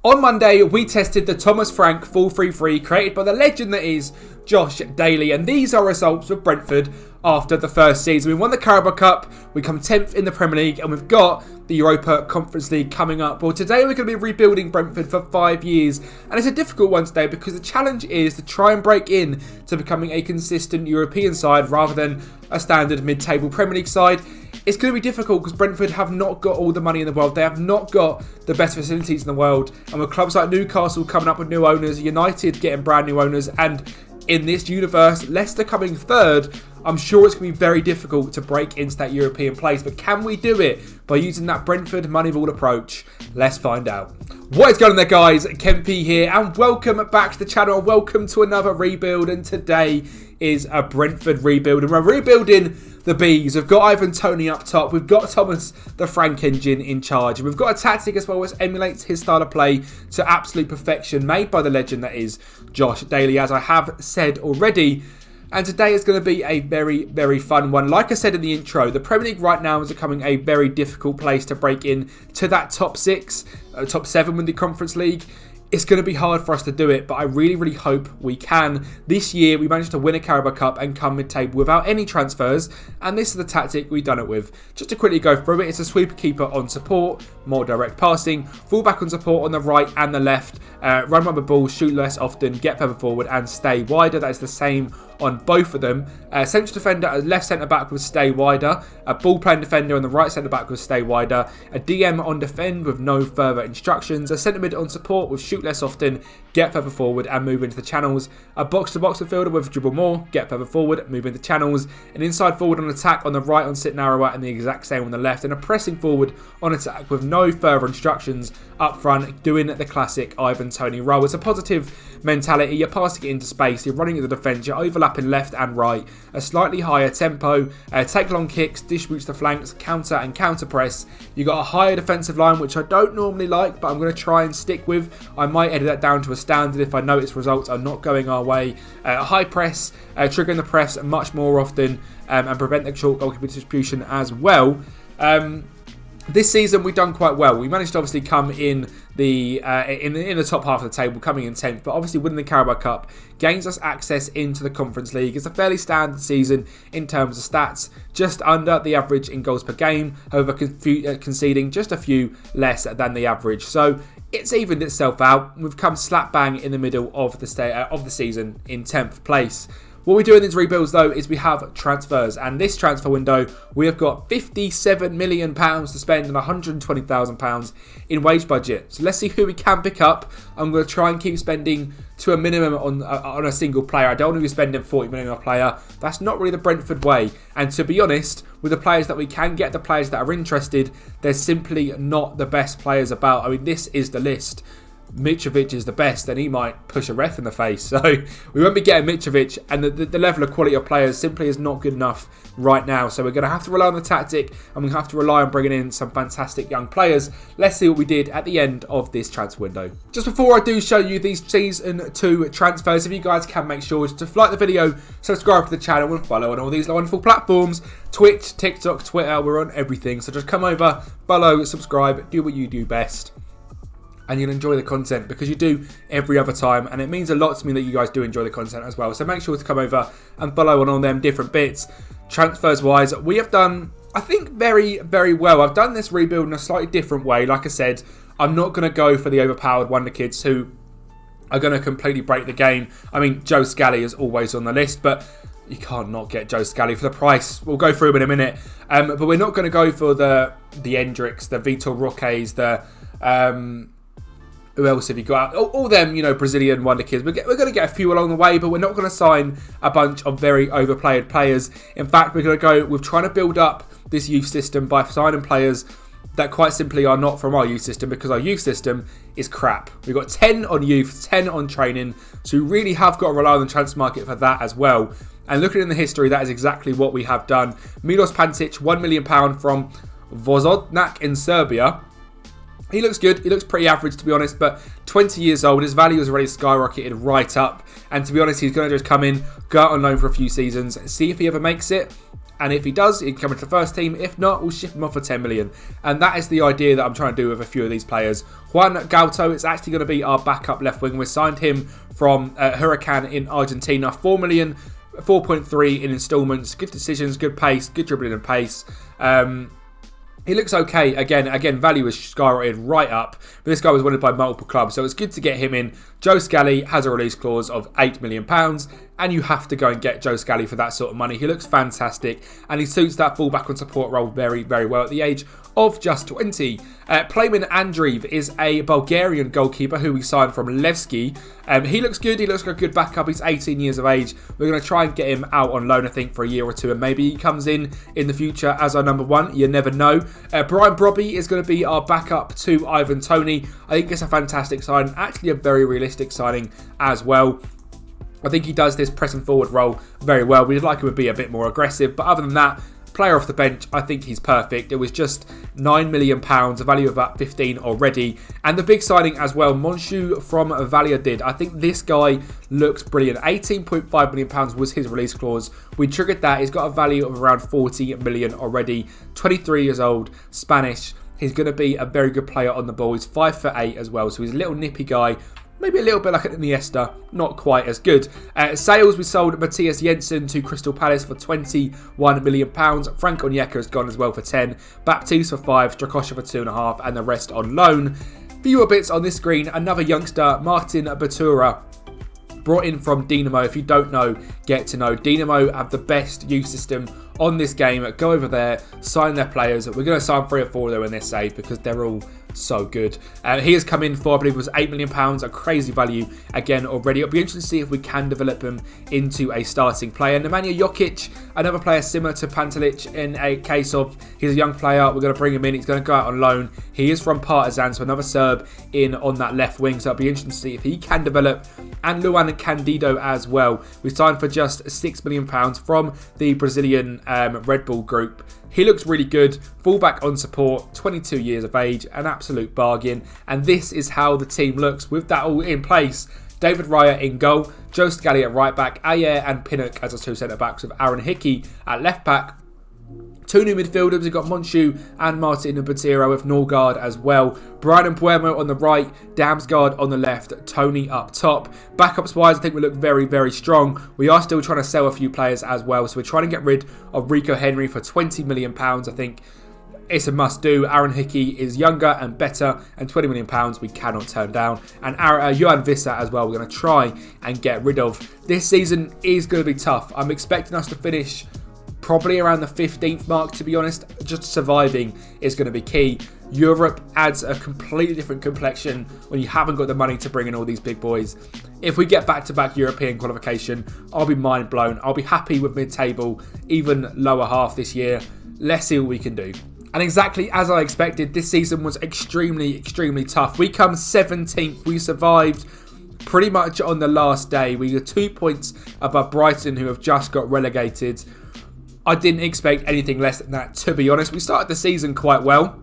On Monday, we tested the Thomas Frank 4-3-3 created by the legend that is Josh Daly, and these are results of Brentford after the first season. We won the Carabao Cup, we come 10th in the Premier League, and we've got the Europa Conference League coming up. Well, today we're going to be rebuilding Brentford for 5 years, and it's a difficult one today because the challenge is to try and break in to becoming a consistent European side rather than a standard mid-table Premier League side. It's going to be difficult because Brentford have not got all the money in the world. They have not got the best facilities in the world. And with clubs like Newcastle coming up with new owners, United getting brand new owners, and in this universe, Leicester coming third, I'm sure it's going to be very difficult to break into that European place. But can we do it by using that Brentford Moneyball approach? Let's find out. What is going on there, guys? Kempy here, and welcome back to the channel. Welcome to another rebuild, and today is a Brentford rebuild, and we're rebuilding the Bees. We've got Ivan Toney up top. We've got Thomas the Frank Engine in charge. And we've got a tactic as well which emulates his style of play to absolute perfection, made by the legend that is Josh Daly, as I have said already. And today is going to be a very, very fun one. Like I said in the intro, the Premier League right now is becoming a very difficult place to break in to that top 6, top 7 in the Conference League. It's going to be hard for us to do it, but I really, really hope we can. This year, we managed to win a Carabao Cup and come mid-table without any transfers, and this is the tactic we've done it with. Just to quickly go through it, it's a sweeper keeper on support, more direct passing, full-back on support on the right and the left, run rubber ball, shoot less often, get further forward, and stay wider. That is the same on both of them. Central defender, left centre-back would stay wider. A ball-playing defender on the right centre-back would stay wider. A DM on defend with no further instructions. A centre-mid on support with shoot less often, get further forward, and move into the channels. A box-to-box midfielder with dribble more, get further forward, move into channels. An inside forward on attack on the right on sit narrower, and the exact same on the left. And a pressing forward on attack with no further instructions up front, doing the classic Ivan Toney role. It's a positive mentality. You're passing it into space, you're running at the defence, you're overlapping left and right, a slightly higher tempo, take long kicks, distributes the flanks, counter and counter press. You've got a higher defensive line, which I don't normally like, but I'm going to try and stick with. I might edit that down to a standard if I notice results are not going our way. High press, triggering the press much more often, and prevent the short goalkeeper distribution as well. This season we've done quite well. We managed to obviously come in the top half of the table, coming in 10th, but obviously winning the Carabao Cup gains us access into the Conference League. It's a fairly standard season in terms of stats, just under the average in goals per game, however conceding just a few less than the average. So it's evened itself out. We've come slap bang in the middle of the season in 10th place. What we do in these rebuilds, though, is we have transfers. And this transfer window, we have got £57 million to spend and £120,000 in wage budget. So let's see who we can pick up. I'm going to try and keep spending to a minimum on a single player. I don't want to be spending 40 million on a player. That's not really the Brentford way. And to be honest, with the players that we can get, the players that are interested, they're simply not the best players about. I mean, this is the list. Mitrovic is the best, and he might push a ref in the face. So we won't be getting Mitrovic, and the level of quality of players simply is not good enough right now. So we're going to have to rely on the tactic, and we have to rely on bringing in some fantastic young players. Let's see what we did at the end of this transfer window. Just before I do show you these season 2 transfers, if you guys can make sure to like the video, subscribe to the channel, and follow on all these wonderful platforms. Twitch, TikTok, Twitter, we're on everything. So just come over, follow, subscribe, do what you do best, and you'll enjoy the content, because you do every other time, and it means a lot to me that you guys do enjoy the content as well. So make sure to come over and follow on all them different bits. Transfers wise, we have done, I think, very, very well. I've done this rebuild in a slightly different way. Like I said, I'm not going to go for the overpowered wonder kids who are going to completely break the game. I mean, Joe Scally is always on the list, but you can't not get Joe Scally for the price. We'll go through him in a minute. But we're not going to go for the Endricks, the Vitor Roques, the who else have you got? All them, Brazilian wonder kids. We're going to get a few along the way, but we're not going to sign a bunch of very overplayed players. In fact, we're going to go with trying to build up this youth system by signing players that quite simply are not from our youth system, because our youth system is crap. We've got 10 on youth, 10 on training, so we really have got to rely on the transfer market for that as well. And looking in the history, that is exactly what we have done. Milos Pantic, £1 million from Vozodnak in Serbia. He looks good. He looks pretty average, to be honest, but 20 years old. His value has already skyrocketed right up. And to be honest, he's going to just come in, go out on loan for a few seasons, see if he ever makes it. And if he does, he can come into the first team. If not, we'll ship him off for 10 million. And that is the idea that I'm trying to do with a few of these players. Juan Gauto is actually going to be our backup left wing. We signed him from Huracan in Argentina. 4 million, 4.3 in installments. Good decisions, good pace, good dribbling and pace. He looks okay. Again, value has skyrocketed right up. But this guy was wanted by multiple clubs, so it's good to get him in. Joe Scally has a release clause of £8 million, and you have to go and get Joe Scally for that sort of money. He looks fantastic, and he suits that fullback on support role very, very well at the age of just 20. Playman Andreev is a Bulgarian goalkeeper who we signed from Levski. He looks good. He looks like a good backup. He's 18 years of age. We're going to try and get him out on loan, I think, for a year or two, and maybe he comes in the future as our number one. You never know. Brian Brobby is going to be our backup to Ivan Toney. I think it's a fantastic signing. Actually, a very realistic signing as well. I think he does this pressing forward role very well. We'd like him to be a bit more aggressive, but other than that, player off the bench, I think he's perfect. It was just £9 million, a value of about 15 already. And the big signing as well, Monshu from Valladolid. I think this guy looks brilliant. £18.5 million was his release clause. We triggered that. He's got a value of around 40 million already. 23 years old, Spanish. He's going to be a very good player on the ball. He's 5'8" as well, so he's a little nippy guy. Maybe a little bit like an Iniesta, not quite as good. Sales, we sold Matthias Jensen to Crystal Palace for £21 million. Frank Onyeka has gone as well for 10. Baptiste for 5, Strakosha for 2.5, and the rest on loan. Fewer bits on this screen. Another youngster, Martin Batura, brought in from Dinamo. If you don't know, get to know. Dinamo have the best youth system on this game. Go over there, sign their players. We're going to sign 3 or 4 though in this save because they're all so good. He has come in for, I believe it was £8 million, a crazy value again already. It'll be interesting to see if we can develop him into a starting player. Nemanja Jokic, another player similar to Pantelic in a case of he's a young player. We're going to bring him in. He's going to go out on loan. He is from Partizan, so another Serb in on that left wing. So it'll be interesting to see if he can develop. And Luan Candido as well. We signed for just £6 million from the Brazilian Red Bull group. He looks really good. Fullback on support, 22 years of age, an absolute bargain. And this is how the team looks with that all in place. David Raya in goal, Joe Scally at right back, Ayer and Pinnock as our 2 centre backs with Aaron Hickey at left back. 2 new midfielders, we've got Monshu and Martin Batiro with Norgard as well. Brian Mbuemo on the right, Damsgaard on the left, Tony up top. Backups wise, I think we look very, very strong. We are still trying to sell a few players as well, so we're trying to get rid of Rico Henry for £20 million. I think it's a must do. Aaron Hickey is younger and better, and £20 million we cannot turn down. And Johan Vissa as well, we're going to try and get rid of. This season is going to be tough. I'm expecting us to finish probably around the 15th mark, to be honest. Just surviving is going to be key. Europe adds a completely different complexion when you haven't got the money to bring in all these big boys. If we get back-to-back European qualification, I'll be mind blown. I'll be happy with mid-table, even lower half this year. Let's see what we can do. And exactly as I expected, this season was extremely, extremely tough. We come 17th. We survived pretty much on the last day. We were 2 points above Brighton, who have just got relegated. I didn't expect anything less than that, to be honest. We started the season quite well.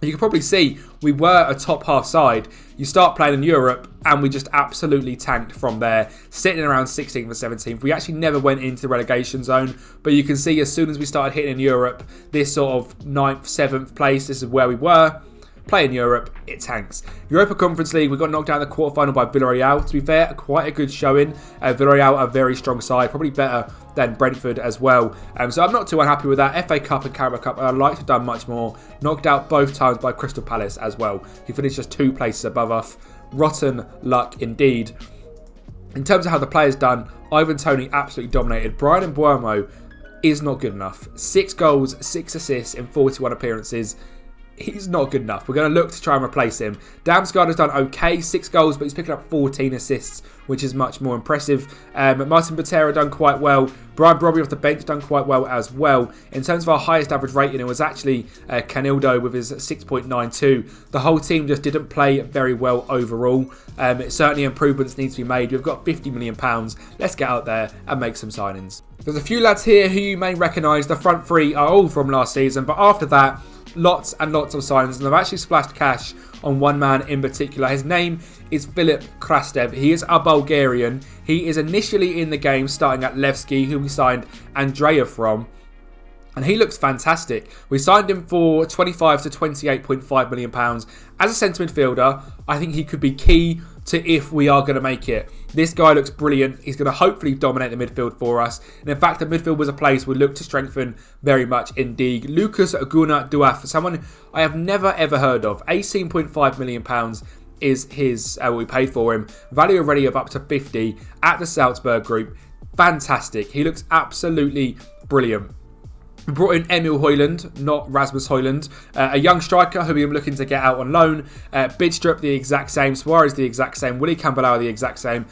You can probably see we were a top half side. You start playing in Europe and we just absolutely tanked from there, sitting around 16th or 17th. We actually never went into the relegation zone, but you can see as soon as we started hitting in Europe, this sort of 9th, 7th place, this is where we were. Play in Europe, it tanks. Europa Conference League, we got knocked out in the quarterfinal by Villarreal. To be fair, quite a good showing. Villarreal, a very strong side, probably better than Brentford as well. So I'm not too unhappy with that. FA Cup and Carabao Cup, I'd like to have done much more. Knocked out both times by Crystal Palace as well, who finished just 2 places above us. Rotten luck indeed. In terms of how the players done, Ivan Toney absolutely dominated. Brian Mbuemo is not good enough. 6 goals, 6 assists in 41 appearances. He's not good enough. We're going to look to try and replace him. Damsgaard has done okay, 6 goals, but he's picking up 14 assists, which is much more impressive. Martin Botero done quite well. Brian Brobby off the bench done quite well as well. In terms of our highest average rating, it was actually Canildo with his 6.92. The whole team just didn't play very well overall. Certainly improvements need to be made. We've got £50 million. Let's get out there and make some signings. There's a few lads here who you may recognise. The front 3 are all from last season, but after that, lots and lots of signings, and I've actually splashed cash on one man in particular. His name is Filip Krastev. He is a Bulgarian. He is initially in the game starting at Levski, who we signed Andrea from. And he looks fantastic. We signed him for £25 to £28.5 million. As a centre midfielder, I think he could be key to if we are going to make it. This guy looks brilliant. He's going to hopefully dominate the midfield for us. And in fact, the midfield was a place we look to strengthen very much indeed. Lucas Gunnar Duaf, someone I have never ever heard of. £18.5 million is his what we paid for him. Value already of up to 50 at the Salzburg group. Fantastic. He looks absolutely brilliant. We brought in Emil Højlund, not Rasmus Højlund, a young striker who we're looking to get out on loan. Bidstrup the exact same, Suarez the exact same, Willy Campbell the exact same,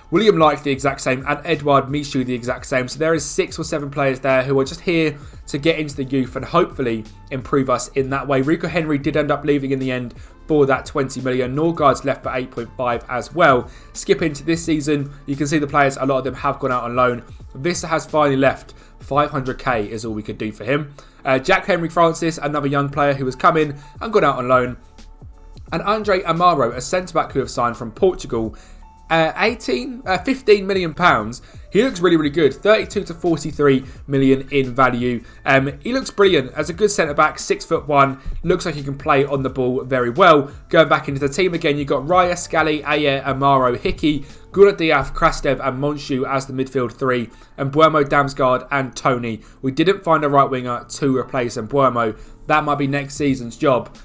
William Like the exact same, and Edouard Michu the exact same. So there is 6 or 7 players there who are just here to get into the youth and hopefully improve us in that way. Rico Henry did end up leaving in the end for that 20 million. Norgard's left for 8.5 as well. Skip into this season, you can see the players, a lot of them have gone out on loan. Vista has finally left. 500k is all we could do for him. Jack Henry Francis, another young player who has come in and gone out on loan. And Andre Amaro, a centre-back who have signed from Portugal. 15 million pounds. He looks really, really good. 32 to 43 million in value. He looks brilliant as a good centre-back, 6'1". Looks like he can play on the ball very well. Going back into the team again, you've got Raya, Scally, Ayer, Amaro, Hickey, Gula Diaf, Krastev and Monchu as the midfield 3. And Buemo, Damsgaard and Tony. We didn't find a right winger to replace Buemo. That might be next season's job.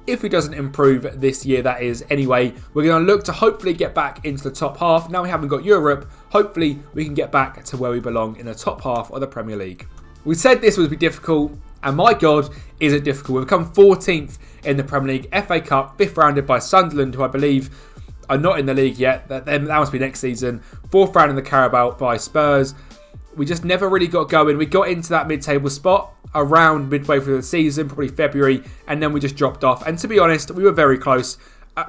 If he doesn't improve this year, that is. Anyway, we're going to look to hopefully get back into the top half. Now we haven't got Europe, hopefully we can get back to where we belong in the top half of the Premier League. We said this would be difficult, and my God, is it difficult. We've come 14th in the Premier League, FA Cup, 5th rounded by Sunderland, who I believe are not in the league yet. That must be next season. 4th round in the Carabao by Spurs. We just never really got going. We got into that mid-table spot around midway through the season, probably February, and then we just dropped off. And to be honest, we were very close.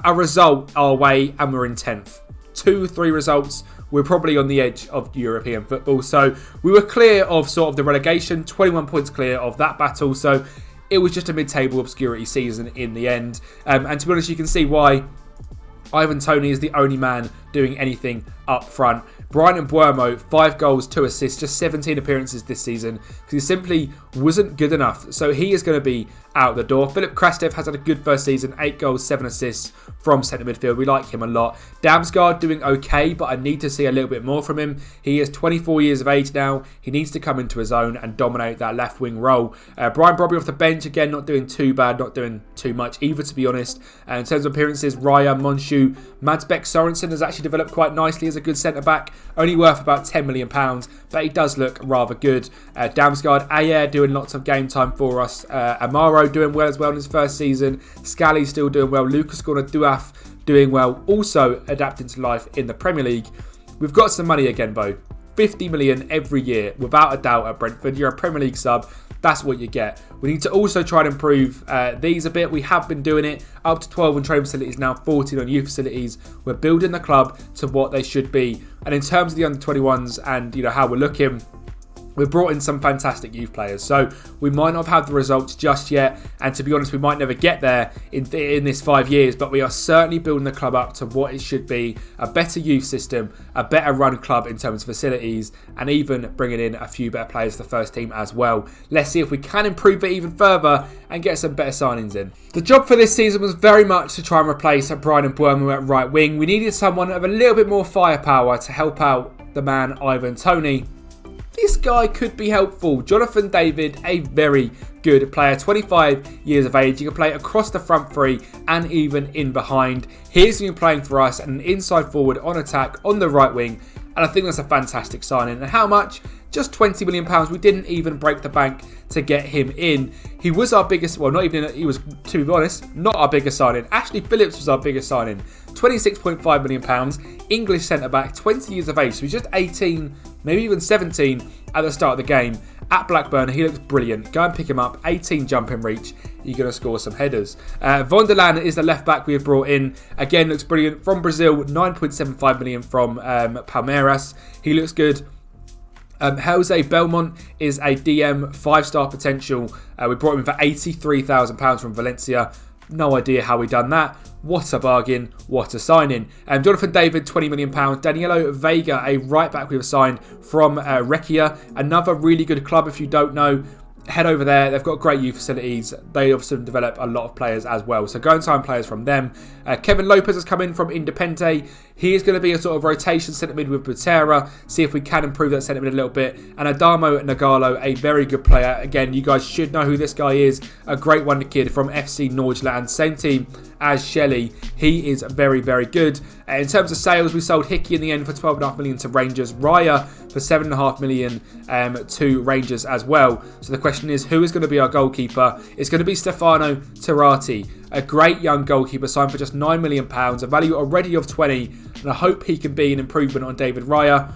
A result our way, and we're in 10th. 2-3 results, we're probably on the edge of European football. So we were clear of sort of the relegation, 21 points clear of that battle. So it was just a mid-table obscurity season in the end. And to be honest, you can see why Ivan Toney is the only man doing anything up front. Brian Buemo, 5 goals, 2 assists, just 17 appearances this season because he simply wasn't good enough. So he is going to be out the door. Philip Krastev has had a good first season, 8 goals, 7 assists from centre midfield. We like him a lot. Damsgaard doing okay, but I need to see a little bit more from him. He is 24 years of age now. He needs to come into his own and dominate that left wing role. Brian Brobby off the bench, again, not doing too bad, not doing too much either, to be honest. In terms of appearances, Raya, Monchu, Mads Bech Sorensen has actually developed quite nicely as a good centre-back. Only worth about £10 million, but he does look rather good. Damsgaard, Ayer doing lots of game time for us. Amaro doing well as well in his first season. Scally still doing well. Lucas Gunnar Duaf doing well. Also adapting to life in the Premier League. We've got some money again, though. 50 million every year, without a doubt, at Brentford. You're a Premier League sub. That's what you get. We need to also try and improve these a bit. We have been doing it. Up to 12 on training facilities, now 14 on youth facilities. We're building the club to what they should be. And in terms of the under-21s and how we're looking, we've brought in some fantastic youth players. So we might not have the results just yet. And to be honest, we might never get there in this 5 years. But we are certainly building the club up to what it should be. A better youth system, a better run club in terms of facilities, and even bringing in a few better players to the first team as well. Let's see if we can improve it even further and get some better signings in. The job for this season was very much to try and replace Brian Buemo at right wing. We needed someone of a little bit more firepower to help out the man Ivan Toney. This guy could be helpful. Jonathan David, a very good player, 25 years of age. He can play across the front three and even in behind. He's been playing for us an inside forward on attack on the right wing. And I think that's a fantastic signing. And how much? Just £20 million. We didn't even break the bank to get him in. He was our biggest, well, not even, he was, to be honest, not our biggest signing. Ashley Phillips was our biggest signing. £26.5 million. English centre-back, 20 years of age. So he's just 18, maybe even 17 at the start of the game. At Blackburn, he looks brilliant. Go and pick him up. 18 jumping reach. You're going to score some headers. Vonderland is the left back we have brought in. Again, looks brilliant. From Brazil, 9.75 million from Palmeiras. He looks good. Jose Belmont is a DM, 5-star potential. We brought him for £83,000 from Valencia. No idea how we done that. What a bargain. What a signing. Jonathan David, £20 million. Danilo Vega, a right back we've signed from Rekia. Another really good club if you don't know. head over there. They've got great youth facilities. They obviously develop a lot of players as well. So go and sign players from them. Kevin Lopez has come in from Independiente. He is going to be a sort of rotation centre mid with Butera. See if we can improve that centre mid a little bit. And Adamo Nagalo, a very good player. Again, you guys should know who this guy is. A great wonder kid from FC Nordjylland. Same team as Shelley. He is very, very good. In terms of sales, we sold Hickey in the end for 12.5 million to Rangers. Raya for 7.5 million to Rangers as well. So the question is, who is going to be our goalkeeper? It's going to be Stefano Terrati, a great young goalkeeper signed for just £9 million, a value already of 20, and I hope he can be an improvement on David Raya.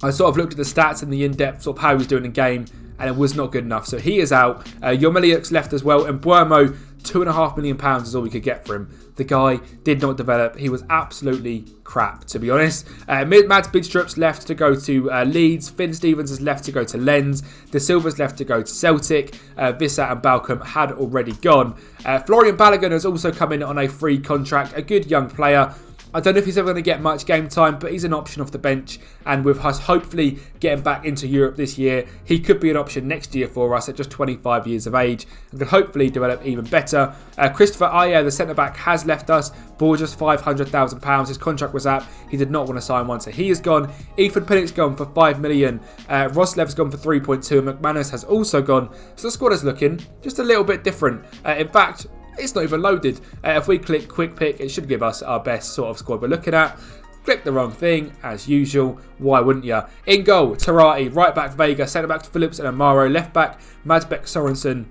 I sort of looked at the stats and the in-depth sort of how he was doing in game, and it was not good enough. So he is out. Yomeliuk's left as well, and Buemo, £2.5 million is all we could get for him. The guy did not develop. He was absolutely crap, to be honest. Mads Bidstrup's left to go to Leeds. Finn Stevens has left to go to Lens. De Silva's left to go to Celtic. Vissat and Balcom had already gone. Florian Balogun has also come in on a free contract. A good young player. I don't know if he's ever going to get much game time, but he's an option off the bench. And with us hopefully getting back into Europe this year, he could be an option next year for us at just 25 years of age and could hopefully develop even better. Christopher Ayer, the centre-back, has left us for just £500,000. His contract was up. He did not want to sign one, so he is gone. Ethan Pinnock's gone for £5 million. Roslev's gone for 3.2 and McManus has also gone. So the squad is looking just a little bit different. In fact, it's not even loaded. If we click quick pick, it should give us our best sort of squad we're looking at. Click the wrong thing, as usual. Why wouldn't you? In goal, Terrati. Right back, Vega. Centre back, Phillips and Amaro. Left back, Madsbek Sorensen.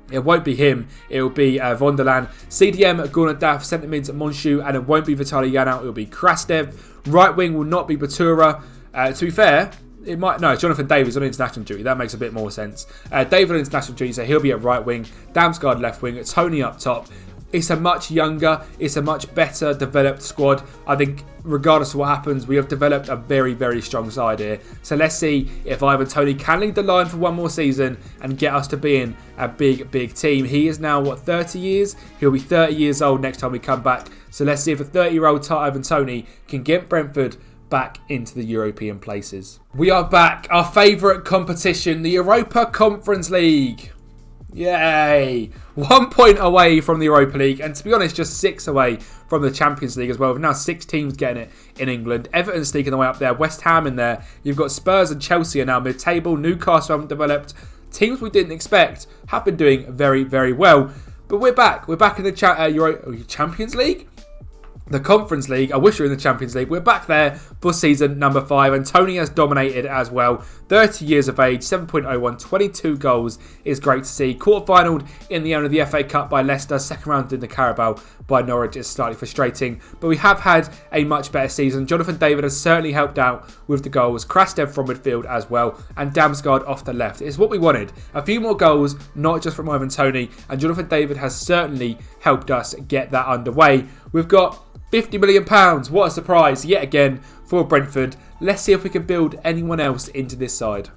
It won't be him. It will be Vonderland. CDM, Gunnar Daff. Centre mids, Monshu. And it won't be Vitaly Yanov. It will be Krastev. Right wing will not be Batura. To be fair, it might. No, Jonathan Davies on international duty. That makes a bit more sense. David on international duty, so he'll be at right wing. Damsgaard left wing. Tony up top. It's a much younger, it's a much better developed squad. I think regardless of what happens, we have developed a very, very strong side here. So let's see if Ivan Toney can lead the line for one more season and get us to being a big, big team. He is now, 30 years? He'll be 30 years old next time we come back. So let's see if a 30-year-old Ivan Toney can get Brentford back into the European places. We are back. Our favourite competition, the Europa Conference League. Yay! 1 point away from the Europa League, and to be honest, just 6 away from the Champions League as well. We've now 6 teams getting it in England. Everton's sneaking the way up there. West Ham in there. You've got Spurs and Chelsea are now mid-table. Newcastle haven't developed. Teams we didn't expect have been doing very, very well. But we're back. We're back in the Champions League? The Conference League. I wish we were in the Champions League. We're back there for season number 5, and Tony has dominated as well. 30 years of age, 7.01, 22 goals is great to see. Quarter-finaled in the end of the FA Cup by Leicester. Second round in the Carabao by Norwich is slightly frustrating, but we have had a much better season. Jonathan David has certainly helped out with the goals. Krastev from midfield as well, and Damsgaard off the left. It's what we wanted. A few more goals, not just from Ivan Toney, and Jonathan David has certainly helped us get that underway. We've got £50 million. What a surprise yet again for Brentford. Let's see if we can build anyone else into this side.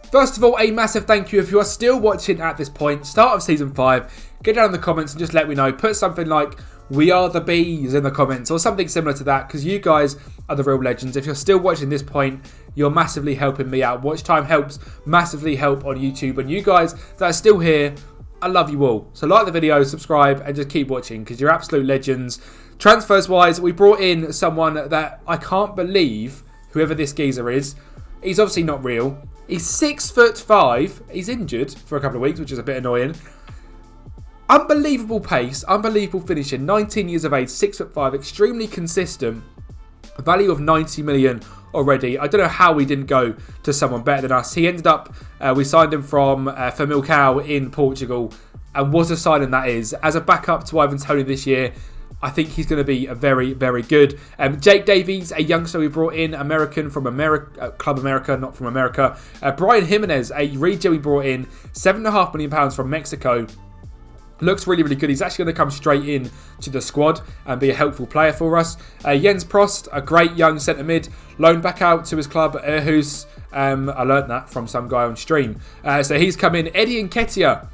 First of all, a massive thank you if you are still watching at this point, start of season 5. Get down in the comments and just let me know. Put something like "We are the bees" in the comments or something similar to that, because you guys are the real legends. If you're still watching this point, you're massively helping me out. Watch time helps massively help on YouTube, and you guys that are still here, I love you all. So like the video, subscribe, and just keep watching because you're absolute legends. Transfers wise, we brought in someone that I can't believe, whoever this geezer is. He's obviously not real. He's 6'5". He's injured for a couple of weeks, which is a bit annoying. Unbelievable pace, unbelievable finishing. 19 years of age, 6'5", extremely consistent. A value of 90 million already. I don't know how we didn't go to someone better than us. He ended up, we signed him from Famalicão in Portugal. And what a signing that is. As a backup to Ivan Toney this year, I think he's going to be a very, very good. Jake Davies, a youngster we brought in, American from Club America, not from America. Brian Jimenez, a regen we brought in, £7.5 million from Mexico. Looks really, really good. He's actually going to come straight in to the squad and be a helpful player for us. Jens Prost, a great young centre mid, loaned back out to his club, Aarhus. I learnt that from some guy on stream. So he's come in. Eddie Nketiah,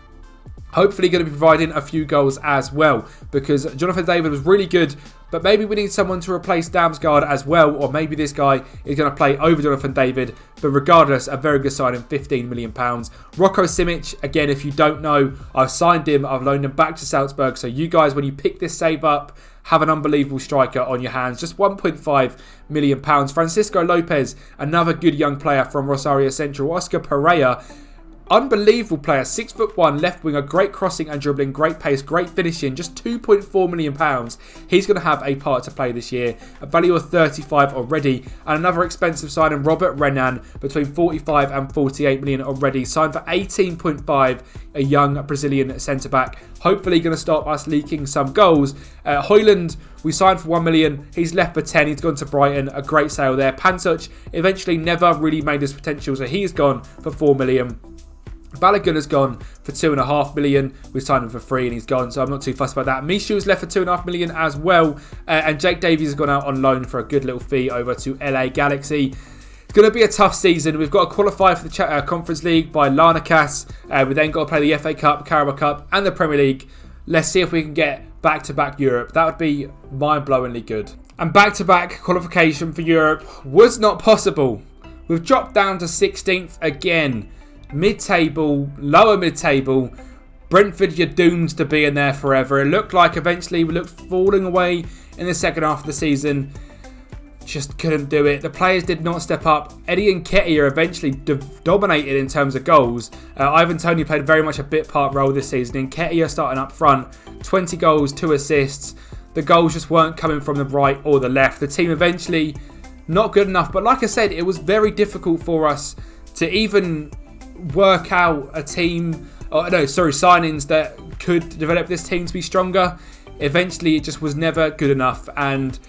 hopefully going to be providing a few goals as well, because Jonathan David was really good but maybe we need someone to replace Damsgaard as well, or maybe this guy is going to play over Jonathan David. But regardless, a very good signing, £15 million. Rocco Simic, again, if you don't know, I've signed him, I've loaned him back to Salzburg. So you guys, when you pick this save up, have an unbelievable striker on your hands. Just £1.5 million. Francisco Lopez, another good young player from Rosario Central. Oscar Pereira, unbelievable player, 6'1", left winger, great crossing and dribbling, great pace, great finishing, just £2.4 million. He's going to have a part to play this year, a value of 35 already. And another expensive signing, Robert Renan, between 45 and 48 million already, signed for 18.5, a young Brazilian centre-back. Hopefully going to stop us leaking some goals. Højlund, we signed for 1 million. He's left for 10. He's gone to Brighton. A great sale there. Pansuch eventually never really made his potential, so he's gone for 4 million. Balogun has gone for 2.5 million. We signed him for 3 and he's gone, so I'm not too fussed about that. Mishu's left for 2.5 million as well. And Jake Davies has gone out on loan for a good little fee over to LA Galaxy. It's going to be a tough season. We've got to qualify for the Conference League by Larnakas. We then got to play the FA Cup, Carabao Cup and the Premier League. Let's see if we can get back-to-back Europe. That would be mind-blowingly good. And back-to-back qualification for Europe was not possible. We've dropped down to 16th again. Mid-table, lower mid-table. Brentford, you're doomed to be in there forever. It looked like eventually we looked falling away in the second half of the season. Just couldn't do it. The players did not step up. Eddie Nketiah eventually dominated in terms of goals. Ivan Toney played very much a bit part role this season. Nketiah starting up front, 20 goals, 2 assists. The goals just weren't coming from the right or the left. The team eventually not good enough. But like I said, it was very difficult for us to even work out a team, signings that could develop this team to be stronger. Eventually, it just was never good enough, and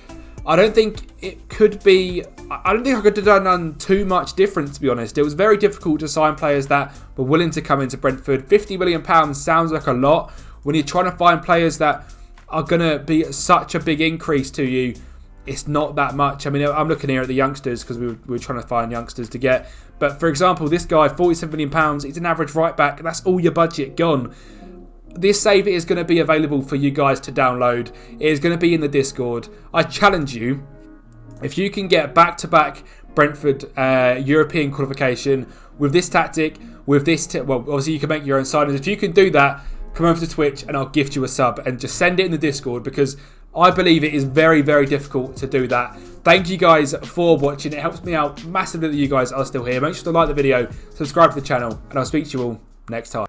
I don't think I could have done too much different, to be honest. It was very difficult to sign players that were willing to come into Brentford. £50 million sounds like a lot when you're trying to find players that are going to be such a big increase to you. It's not that much. I mean, I'm looking here at the youngsters because we were trying to find youngsters to get. But for example, this guy, £47 million, he's an average right back. That's all your budget gone. This save is going to be available for you guys to download. It is going to be in the Discord. I challenge you, if you can get back-to-back Brentford European qualification with this tactic, with this... obviously you can make your own signings. If you can do that, come over to Twitch and I'll gift you a sub. And just send it in the Discord because I believe it is very, very difficult to do that. Thank you guys for watching. It helps me out massively that you guys are still here. Make sure to like the video, subscribe to the channel, and I'll speak to you all next time.